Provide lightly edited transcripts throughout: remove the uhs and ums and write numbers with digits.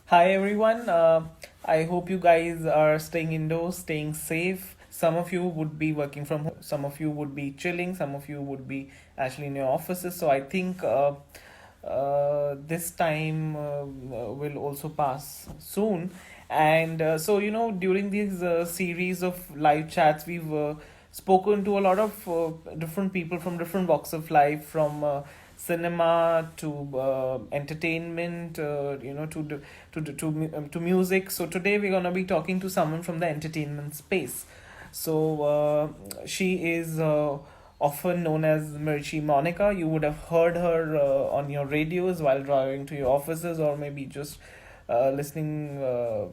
Hi everyone. I hope you guys are staying indoors, staying safe. Some of you would be working from home, some of you would be chilling, some of you would be actually in your offices. So I think this time will also pass soon. And during these series of live chats, we've spoken to a lot of different people from different walks of life, from cinema to entertainment, to music. So today we're gonna be talking to someone from the entertainment space. So she is often known as Mirchi Monica. You would have heard her on your radios while driving to your offices, or maybe just listening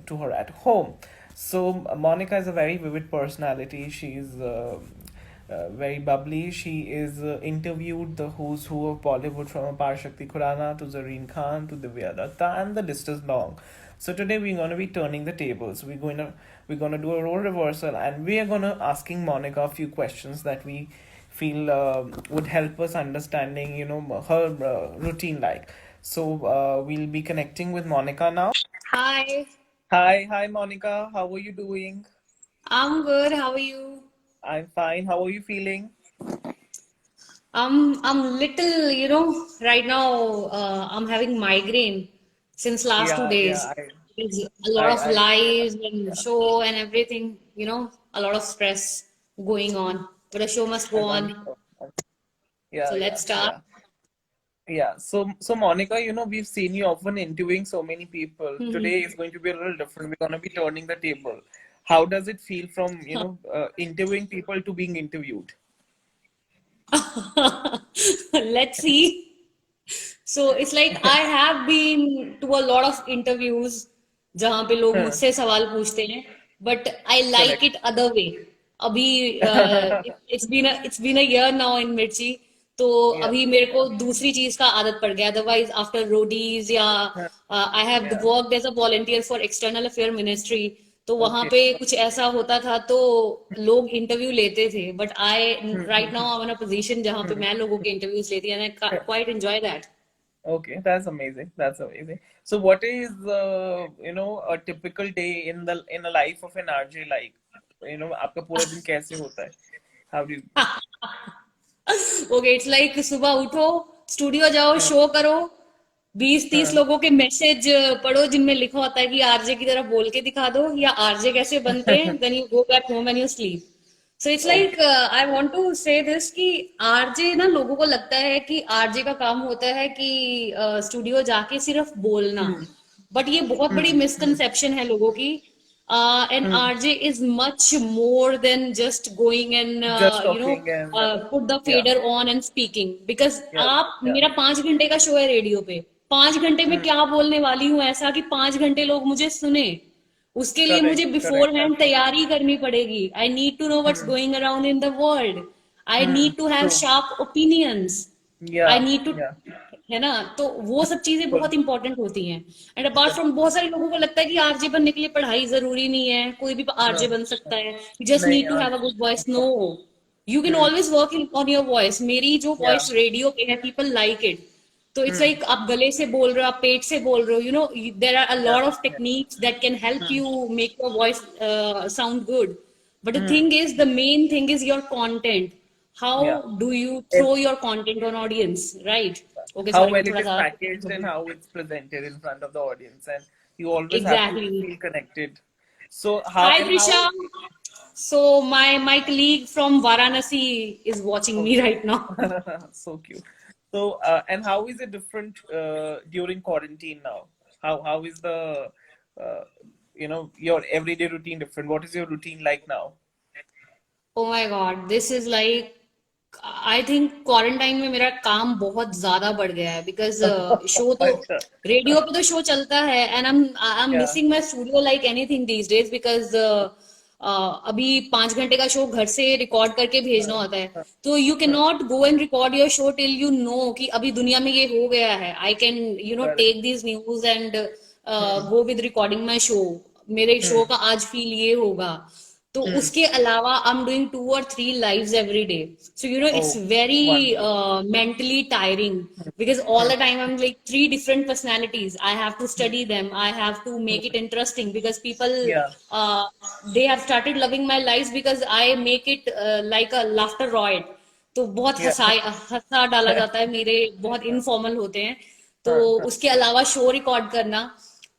to her at home. So Monica is a very vivid personality. She's very bubbly. She is interviewed the who's who of Bollywood, from Parshakti Khurana to Zareen Khan to Divya Datta, and the list is long. So today we're gonna be turning the tables. We're gonna do a role reversal, and we are gonna asking Monica a few questions that we feel would help us understanding her routine like. So we'll be connecting with Monica now. Hi, Hi, Monica. How are you doing? I'm good. How are you? I'm fine. How are you feeling? I'm little, right now I'm having migraine since last two Yeah. days. There's a lot of I lives and yeah, show and everything, a lot of stress going on. But the show must go I'm on. sure. So let's start. Yeah. So Monica, we've seen you often interviewing so many people. Mhm. Today is going to be a little different. We're going to be turning the table. How does it feel from, interviewing people to being interviewed? Let's see. So it's like I have been to a lot of interviews जहाँ पे लोग मुझसे सवाल पूछते हैं, but I like Correct. it other way. अभी it's been a year now in मिर्ची, तो Yeah. अभी मेरे को दूसरी चीज का आदत पड़ गया. Otherwise after रोडीज या I have Yeah. worked as a volunteer for external affair ministry, तो वहां Okay. पे कुछ ऐसा होता था तो लोग इंटरव्यू लेते थे. But I right now I am in a position जहाँ पे मैं लोगों के इंटरव्यूज लेती हूँ and I quite enjoy that. Okay, that's amazing. That's amazing. So, what is a typical day in a life of an RJ like? आपका पूरा दिन कैसे होता है? How do you? Okay, it's like सुबह उठो, स्टूडियो जाओ, हाँ, शो करो, 20-30 हाँ. लोगों के मैसेज पढ़ो जिनमें लिखा होता है कि आरजे की तरह बोल के दिखा दो या आरजे कैसे बनते हैं, then you go back home and you sleep. So it's Okay. Like I want to say this कि आरजे ना, लोगों को लगता है कि आरजे का काम होता है कि स्टूडियो जाके सिर्फ बोलना. Hmm. बट ये बहुत बड़ी Hmm. मिसकंसेप्शन है लोगों की. An Hmm. RJ is much more than just going and Just talking and put the yeah, fader on and speaking. Because yeah, आप, yeah. मेरा 5 घंटे का शो है रेडियो पे, 5 घंटे में Hmm. क्या बोलने वाली हूँ ऐसा कि 5 घंटे लोग मुझे सुने. उसके लिए मुझे Correct, correct. बिफोर हैंड तैयारी करनी पड़ेगी. I need to know what's Hmm. Going around in the world. I Hmm. Need to have True. Sharp opinions. I Yeah, need to, yeah. है ना. तो वो सब चीजें Full. बहुत इंपॉर्टेंट होती हैं. एंड अपार्ट फ्रॉम, बहुत सारे लोगों को लगता है कि आरजे बनने के लिए पढ़ाई जरूरी नहीं है, कोई भी आरजे हाँ, बन सकता है, यू जस्ट नहीं नीड टू यार. Have a good voice. No, you can Hmm. Always work in on your voice. मेरी जो Yeah. वॉइस रेडियो पे है, पीपल लाइक इट. तो इट्स Hmm. लाइक आप गले से बोल रहे हो, आप पेट से बोल रहे हो, there are a Yeah. Lot of Yeah. Techniques that can help Hmm. You make your voice sound good. But the Hmm. thing is, the main thing is your content. How Yeah. do you throw If your content on audience, right? Okay, how sorry, well मैं it थोड़ा is सा packaged and how it's presented in front of the audience, and you always have to exactly. feel connected. So Hi, how Prisha. So my colleague from Varanasi is watching me okay. right now. So cute. So and how is it different during quarantine now? How is the uh, your everyday routine different? What is your routine like now? Oh my God, this is like, I think quarantine में मेरा काम बहुत ज्यादा बढ़ गया है. Because show तो, अच्छा. रेडियो पे तो शो चलता है and I am Yeah. Missing my studio like anything these days. Because अभी 5 घंटे का शो घर से रिकॉर्ड करके भेजना होता है. Uh, तो you can uh, not go and record your show till you know कि अभी दुनिया में ये हो गया है. I can correct. Take this news and Hmm. Go with recording my show. मेरे Hmm. शो का आज फील ये होगा. तो Hmm. उसके अलावा I am doing 2 or 3 lives every day. So you know it's Oh, very wonderful. mentally tiring because all the time I'm like 3 different personalities. I have to study them. I have to make it interesting because people Yeah, uh, they have started loving my lives because I make it like a laughter riot. तो बहुत yeah. हंसा डाला जाता है, मेरे बहुत informal होते हैं. तो हाँ, उसके अलावा शो रिकॉर्ड करना.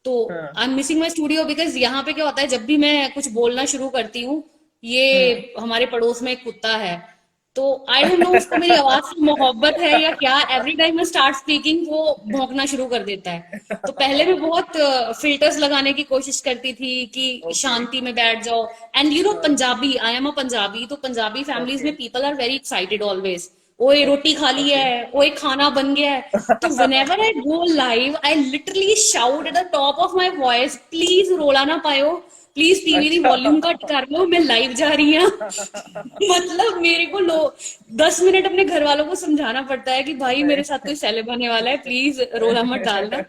तो हाँ, I am missing my studio because यहाँ पे क्या होता है, जब भी मैं कुछ बोलना शुरू करती हूँ, ये हाँ. हमारे पड़ोस में एक कुत्ता है. तो आई डोंट नो उसको मेरी आवाज से मोहब्बत है या क्या, एवरी टाइम मैं स्टार्ट स्पीकिंग वो भौंकना शुरू कर देता है. तो पहले मैं बहुत फिल्टर्स लगाने की कोशिश करती थी कि Okay. शांति में बैठ जाओ. एंड यू नो हाँ, Punjabi, I am a Punjabi, तो पंजाबी फैमिलीज में okay. People are very excited always. ओए रोटी Okay. खा ली Okay. है, ओए खाना बन गया है. तो whenever I go live, I literally shout at the top of my voice, please रोला ना पायो, प्लीज टीवी की अच्छा. वॉल्यूम कट कर लो, मैं लाइव जा रही हूँ. मतलब मेरे को 10 मिनट अपने घर वालों को समझाना पड़ता है कि भाई मेरे साथ कोई सेलेब आने वाला है, प्लीज रोला मत डालना.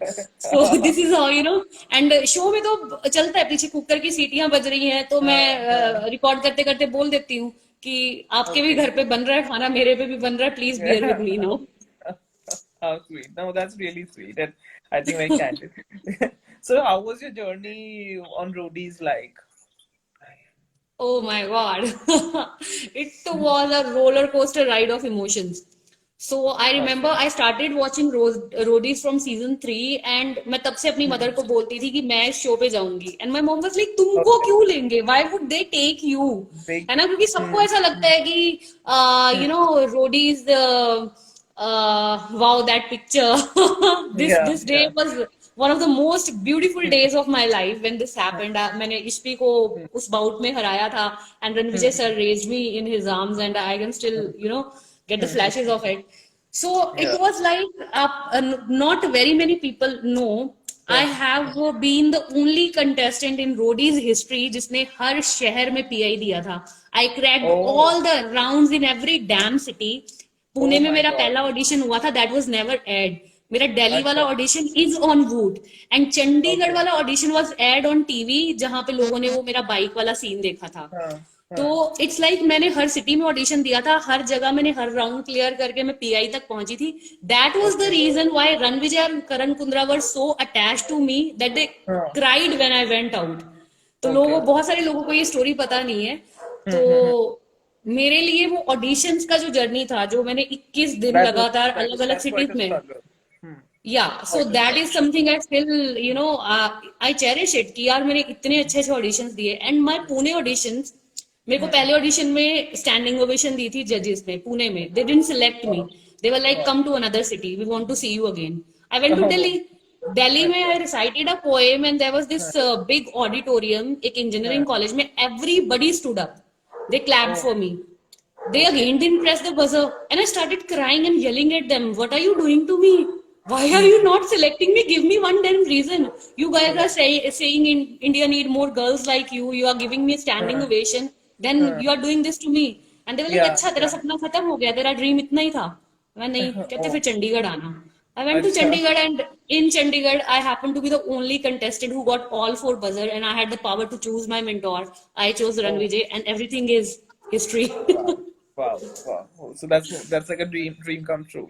So this is how you know. And show में तो चलता है, पीछे कुकर की सीटियां बज रही हैं तो मैं हाँ, हाँ. रिकॉर्ड करते करते बोल देती हूँ कि आपके भी Okay. घर पे बन रहा है खाना, मेरे पे भी बन रहा है, please bear with me now. How sweet. No, that's really sweet, and I think very candid. So, how was your journey on roadies like? Oh my God. It was a roller coaster ride of emotions. So I remember Okay. I started watching Roadies from season 3 and मैं तब से अपनी mother को बोलती थी कि मैं इस शो पे जाऊंगी. And my mom was like, तुमको Okay. क्यों लेंगे? Why would they take you? Big. है ना, क्योंकि सबको Hmm. ऐसा लगता है कि you Hmm. know Roadies wow, that picture. Yeah. This day Yeah. was one of the most beautiful Hmm. days of my life when this happened. मैंने इश्पी को Hmm. उस बाउट में हराया था and Ranvijay Hmm. sir raised me in his arms and I can still Hmm. you know get the Hmm. flashes of it. So it Yeah. was like not very many people know. I Yeah. have been the only contestant in Roadies history जिसने हर शहर में PI दिया था. I cracked Oh. all the rounds in every damn city. Pune Oh में my मेरा God. पहला audition हुआ था, दैट वाज नेवर एड. मेरा दिल्ली वाला अच्छा. Audition is on Voot and Chandigarh Okay. वाला audition was aired on TV, जहां पे लोगों ने वो मेरा बाइक वाला सीन देखा था. हाँ. तो हाँ. इट्स लाइक मैंने हर सिटी में ऑडिशन दिया था, हर जगह मैंने हर राउंड क्लियर करके मैं पीआई तक पहुंची थी. That was the Okay. Reason why Ranvijay और Karan Kundra were so attached to me that they हाँ. Cried when I went out. तो Okay. बहुत सारे लोगों को ये स्टोरी पता नहीं है. तो Hmm. मेरे लिए वो ऑडिशंस का जो जर्नी था, जो मैंने 21 दिन That was लगातार that अलग अलग that's quite सिटीज a में, struggle. Hmm. या सो Quite a that struggle. Is something I still you know I cherish it कि यार मैंने इतने अच्छे अच्छे ऑडिशंस दिए. एंड माय पुणे ऑडिशंस, मेरे को Hmm. पहले ऑडिशन में स्टैंडिंग ओवेशन दी थी जजेस ने पुणे में. They didn't select me. Wow. They were like Wow. Come to another city, we want to see you again. I went to Oh. Delhi. Delhi में अच्छा. I recited a poem and there was this हाँ. Big auditorium एक engineering हाँ. College में. Everybody stood up, they clapped Oh. for me. They Okay. again didn't press the buzzer, and I started crying and yelling at them, what are you doing to me? Why are you Hmm. not selecting me? Give me one damn reason. You guys Yeah. are saying in India need more girls like you. You are giving me a standing हाँ. ovation. Then हाँ. you are doing this to me. And they were like, Yeah. अच्छा तेरा Yeah. सपना खत्म हो गया, तेरा dream इतना ही था. मैं नहीं, कहते Oh. फिर चंडीगढ़ आना. I went to अच्छा. Chandigarh and in Chandigarh I happened to be the only contestant who got all 4 buzzer and I had the power to choose my mentor. I chose Oh. Ranvijay and everything is history. Wow. Wow. Wow. Oh, so that's like a dream come true.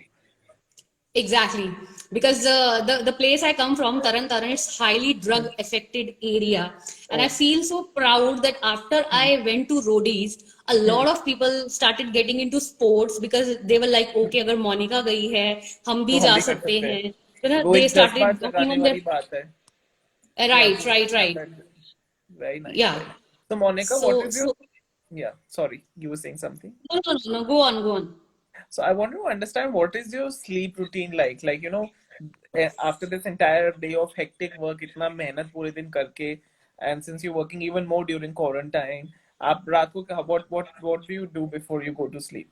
Exactly, because the place I come from, Taran Taran, it's highly drug affected area, and I Oh. feel so proud that after Hmm. I went to Roadies, a Hmm. lot of people started getting into sports because they were like, okay, अगर मोनिका गई है, हम तो भी हम जा भी कर सकते सकते हैं. हैं. You know, वो they एक जज्बा started working जगाने on their वाली बात है कि right, आपको right, right. आता है. Very nice, Yeah. very nice. So Monica, what So is your, so yeah, sorry, you were saying something. no no no no, go on go on. So I want to understand what is your sleep routine like? Like, after this entire day of hectic work, इतना मेहनत पूरे दिन करके, and since you're working even more during quarantine, आप रात को what do you do before you go to sleep?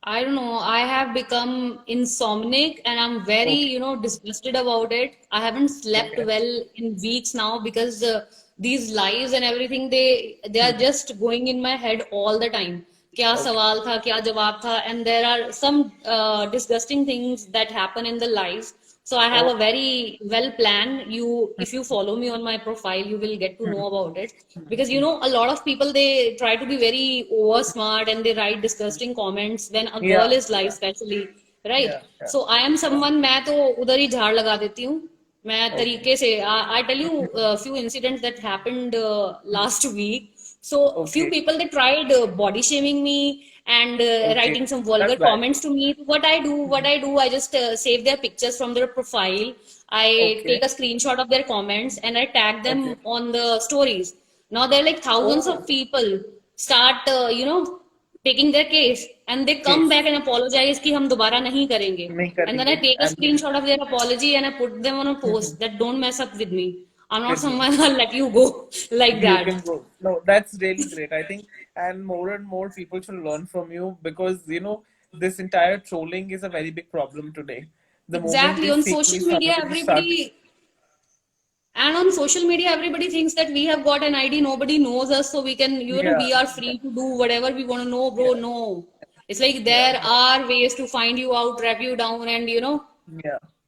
I don't know. I have become insomniac and I'm very, Okay, disgusted about it. I haven't slept okay. well in weeks now because these lives and everything, they are Hmm. just going in my head all the time. क्या Okay. सवाल था, क्या जवाब था, and there are some disgusting things that happen in the lives. So I have Oh. a very well plan. If you follow me on my profile, you will get to know about it. Because you know, a lot of people they try to be very over smart and they write disgusting comments when a girl Yeah, is live, yeah, especially, right? yeah, yeah. So I am someone मैं तो उधर ही झाड़ लगा देती हूँ. मैं Okay, तरीके से I tell you a few incidents that happened last week. So few okay, people they tried body shaming me and okay. writing some That's vulgar bad. comments to me. What I do, I just save their pictures from their profile. I Okay, take a screenshot of their comments and I tag okay. them on the stories. Now there are like thousands Oh, of people start, taking their case and they come back case. and apologize कि हम दोबारा नहीं करेंगे. नहीं And then I करेंगे. take a And then screenshot of their apology and I put them on a post that don't mess up with me. I'm not with me. someone I'll let you go like You that. can go. No, that's really great. I think, and more people should learn from you because this entire trolling is a very big problem today. The moment Exactly. they On fake social news, media, somebody starts. everybody thinks that we have got an ID, nobody knows us, so we can, Yeah, we are free to do whatever we want to know, bro. yeah, No. It's like yeah, there are ways to find you out, trap you down, and yeah,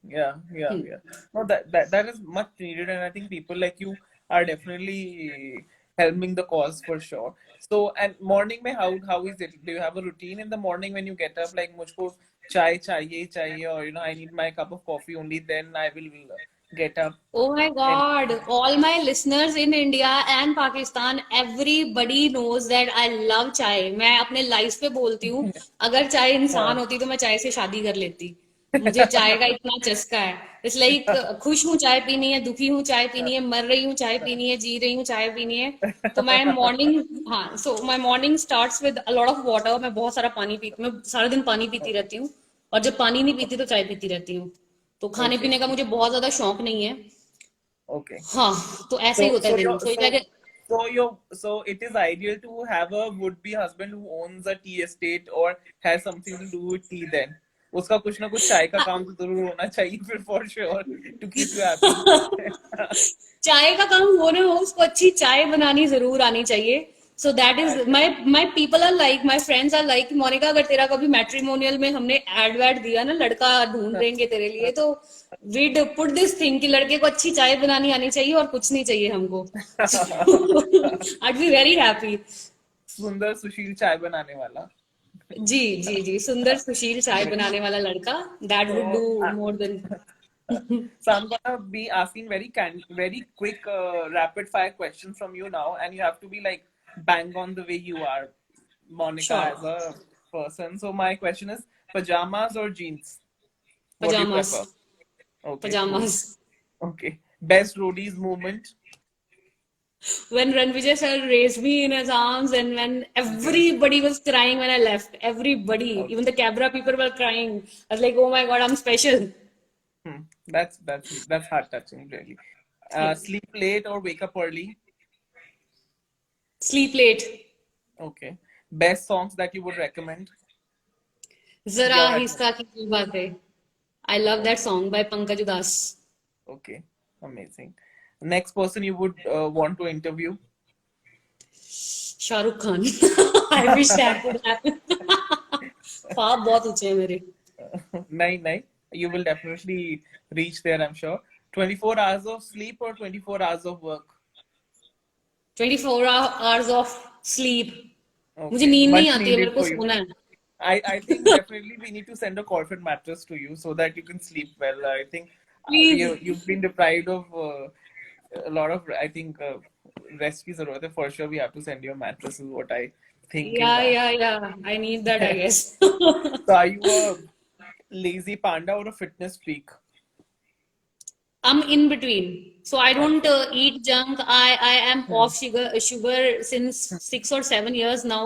yeah, yeah, hmm. yeah. No, that is much needed, and I think people like you are definitely helping the cause for sure. So, and morning, mein, how is it? Do you have a routine in the morning when you get up? Like, mujhko chai chahiye, or I need my cup of coffee. Only then I will get up. Oh my And God, all my listeners in India and Pakistan, everybody knows that I love chai. मैं अपने life पे बोलती हूँ, अगर चाय इंसान होती तो मैं चाय से शादी कर लेती. मुझे चाय का इतना चस्का है. It's like खुश हूँ चाय पीनी है, दुखी हूँ चाय पीनी है, मर रही हूँ चाय पीनी है, जी रही हूँ चाय पीनी है. तो मैं मॉर्निंग हाँ, so my morning starts with a lot of water. मैं बहुत सारा पानी पीती, मैं सारा दिन पानी पीती रहती हूँ. और जब पानी नहीं पीती तो चाय पीती रहती हूँ. तो खाने okay, पीने का मुझे बहुत ज्यादा शौक नहीं है. okay. हाँ, तो ऐसे ही So, होता है so दिन. your so it so it is ideal to have a would-be husband who owns a tea estate or has something to do with tea. Then, उसका कुछ ना कुछ चाय का काम तो जरूर होना चाहिए फिर for sure to keep you happy. चाय का काम होने हो उसको अच्छी चाय बनानी जरूर आनी चाहिए. So that is my people are like my friends are like Monica, अगर तेरा कभी मैट्रिमोनियल में हमने एड वैड दिया ना, लड़का ढूंढ देंगे तेरे लिए, तो वीड पुट दिस थिंग कि लड़के को अच्छी चाय बनानी आनी चाहिए और कुछ नहीं चाहिए हमको. I'd be very happy. सुंदर सुशील चाय बनाने वाला. जी जी जी, सुंदर सुशील चाय Great. बनाने वाला लड़का, that would do So, more than. so I'm gonna be asking very quick, rapid fire questions from you now, and you have to be like bang on the way you are, Monica, Sure. as a person. So my question is, pajamas or jeans? What do you Pajamas. prefer? Okay, cool. Pajamas. Okay, best roadies movement. When Ranvijay sir raised me in his arms and when Okay, everybody was crying when I left, everybody, okay. even the Cabra people were crying. I was like, oh my God, I'm special. That's heart touching, really. Sleep late or wake up early. Sleep late. Okay. Best songs that you would recommend. Zara You're at home. Ahista Ki Ki Baat Hai. I love that Okay. song by Pankaj Udas. Okay. Amazing. Next person you would want to interview. Shah Rukh Khan. I wish that could happen. ख्वाब बहुत ऊंचे हैं मेरे. Nine. You will definitely reach there, I'm sure. 24 hours of sleep or 24 hours of work? 24 hours of sleep. मुझे Okay. नींद नहीं Much आती है, मेरे needed को for you. सोना है. I think definitely we need to send a corporate mattress to you so that you can sleep well. I think Please. you've been deprived of a lot of, I think, rest की जरूरत है. For sure, we have to send you a mattress is what I thinking Yeah, now. yeah, yeah. I need that, I guess. So are you a lazy panda or a fitness freak? I'm in between. So I don't Okay. eat junk. I am Hmm. off sugar since 6 or 7 years now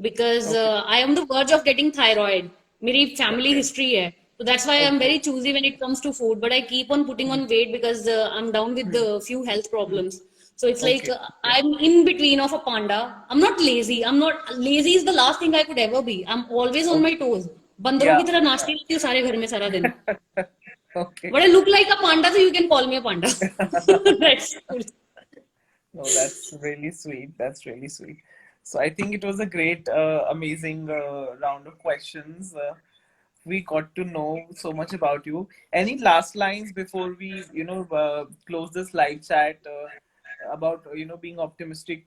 because Okay. I am the verge of getting thyroid. मेरी family Okay. history है. So that's why I'm Okay. very choosy when it comes to food. But I keep on putting on weight because I'm down with the few health problems. So it's like Okay. Okay. I'm in between of a panda. I'm not lazy. I'm not lazy is the last thing I could ever be. I'm always on my Okay. toes. बंदरों की Yeah. तरह नाचती रहती हूँ सारे घर में सारा दिन. Okay. But I look like a panda, so you can call me a panda. That's cool. No, that's really sweet. That's really sweet. So I think it was a great, amazing round of questions. we got to know so much about you. Any last lines before we, close this live chat, about, being optimistic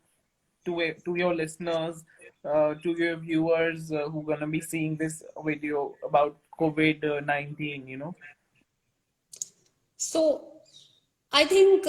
to your listeners, to your viewers, who gonna be seeing this video about COVID-19, So I think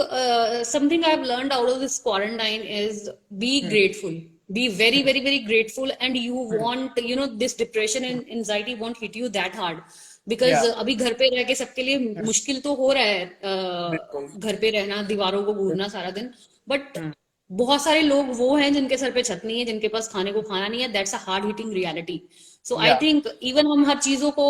something I've learned out of this quarantine is be Hmm. grateful. Be very, Hmm. very, very grateful, and you Hmm. want, this depression and anxiety won't hit you that hard because Yeah. अभी घर पे रह के सबके लिए Hmm. मुश्किल तो हो रहा है बिल्कुल। घर पे रहना, दीवारों को घूरना सारा दिन, बट Hmm. बहुत सारे लोग वो हैं जिनके सर पे छत नहीं है, जिनके पास खाने को खाना नहीं है, that's a hard hitting reality. So I Yeah. Think even हम हर चीजों को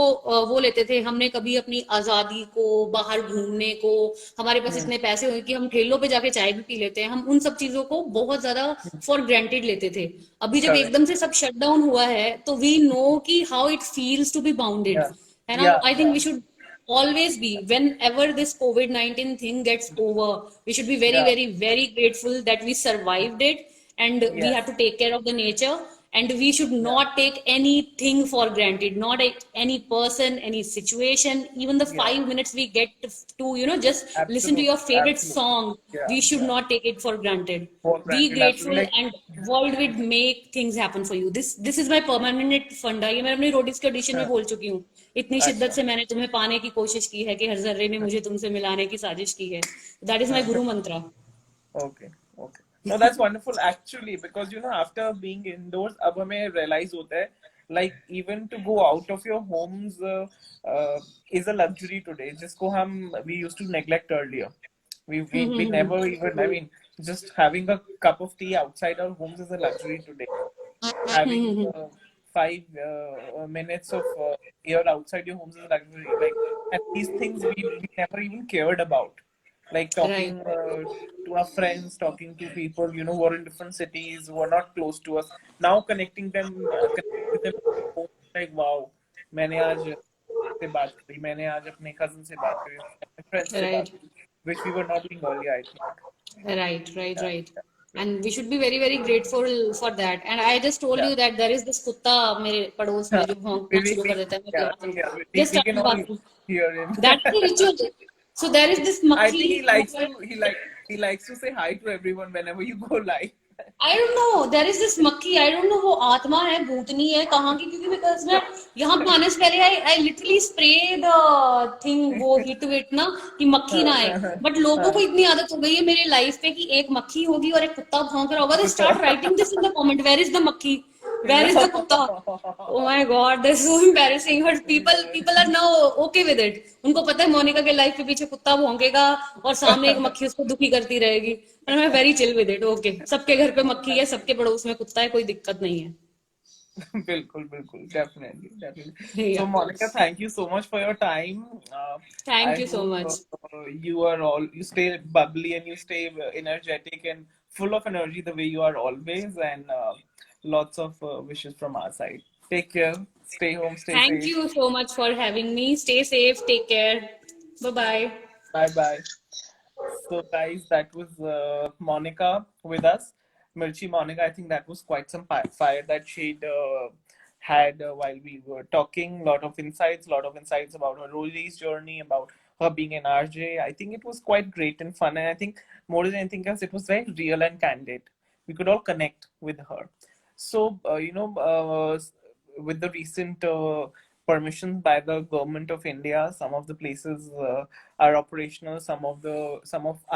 वो लेते थे, हमने कभी अपनी आजादी को, बाहर घूमने को, हमारे पास Hmm. इतने पैसे हुए कि हम ठेलों पे जाके चाय भी पी लेते हैं, हम उन सब चीजों को बहुत ज्यादा फॉर ग्रांटेड लेते थे. अभी जब Correct. एकदम से सब शट डाउन हुआ है तो वी नो कि how it feels to be bounded, Yeah. है ना. Yeah. I think Yeah. We should always be, whenever this COVID-19 thing gets over, we should be very, Yeah. very, very grateful that we survived it, and we have Yes. to take care of the nature, and we should Yeah. not take anything for granted, not any person, any situation, even the Yeah. 5 minutes we get to just listen to your Absolutely. favorite Absolutely. song. Yeah. We should Yeah. not take it for granted. For Be granted. Absolutely. grateful, Like, and world will make things happen for you. This is my permanent funda. ये मैं अपनी Roadies के audition में हाँ, बोल चुकी हूँ. इतनी शिद्दत अच्छा. से मैंने तुम्हें पाने की कोशिश की है कि हर जर्रे में हाँ, मुझे तुमसे मिलाने की साजिश की है. दैट इज माई हाँ. गुरु मंत्र. Okay. Okay. No, that's wonderful actually, because after being indoors, अब हमें realize होता है, like even to go out of your homes is a luxury today, जिसको हम we used to neglect earlier. We never even, I mean, just having a cup of tea outside our homes is a luxury today. Having 5 minutes of air outside your homes is a luxury. Like, and these things we never even cared about. Like Right. talking to our friends, talking to people, who are in different cities, who are not close to us. Now connecting with them, like wow, मैंने आज से बात करी, मैंने आज अपने cousin से बात करी, अपने friends से बात Right. करी, which we were not doing earlier, I think. Right, right, Yeah, right. yeah, And we should be very, very grateful for that. And I just told yeah. you that there is this कुत्ता मेरे पड़ोस में Yeah. जो भौंकना शुरू कर देता है, मैं Yeah, बुलाती हूँ. yeah. Just We can started all barking. hear him. That's the ritual. So there is this I think makhi who I he likes to say hi to everyone whenever you go live. don't know. There is this मक्खी. I don't know वो आत्मा है, भूतनी है, कहाँ की, क्योंकि because मैं यहाँ पे आने से पहले I literally spray the thing, वो hit it ना कि मक्खी ना आए. But लोगों को इतनी आदत हो गई है मेरे लाइफ पे कि एक मक्खी होगी और एक कुत्ता भौंक रहा होगा. They start writing this in the comment. Where is the मक्खी? Where is the कुत्ता? Oh my God, that's so embarrassing. But people are now okay with it. उनको पता है मोनिका के लाइफ के पीछे कुत्ता भौंकेगा और सामने एक मक्खी उसको दुखी करती रहेगी. And I'm very chill with it. Okay, सबके घर पे मक्खी है, सबके पड़ोस में कुत्ता है, कोई दिक्कत नहीं है. बिल्कुल बिल्कुल, definitely, definitely. So Yeah. Monica, thank you so much for your time. I Thank you so hope much. you stay bubbly and you stay energetic and full of energy the way you are always, and lots of wishes from our side. Take care. Stay home. Stay Thank safe. you so much for having me. Stay safe. Take care. Bye bye. Bye bye. So, guys, that was Monica with us. Mirchi Monica, I think that was quite some fire that she'd had while we were talking. Lot of insights about her release journey, about her being an RJ. I think it was quite great and fun. And I think more than anything else, it was very real and candid. We could all connect with her. So, with the recent permissions by the government of India, some of the places are operational. Some of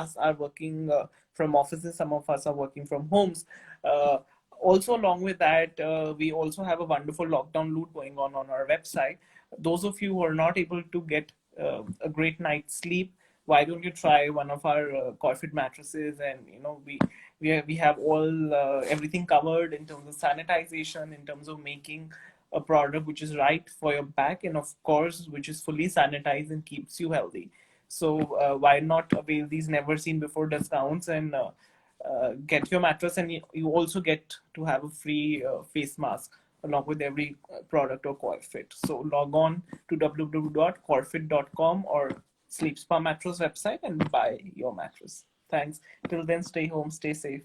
us are working from offices. Some of us are working from homes. Uh, Also, along with that, we also have a wonderful lockdown loot going on our website. Those of you who are not able to get a great night's sleep, why don't you try one of our Corfit mattresses? And we have all everything covered in terms of sanitization, in terms of making a product which is right for your back, and of course which is fully sanitized and keeps you healthy. So why not avail these never seen before discounts and get your mattress, and you also get to have a free face mask along with every product of Corfit. So log on to www.corfit.com or Sleep Spa Mattress website and buy your mattress. Thanks. Till then, stay home, stay safe.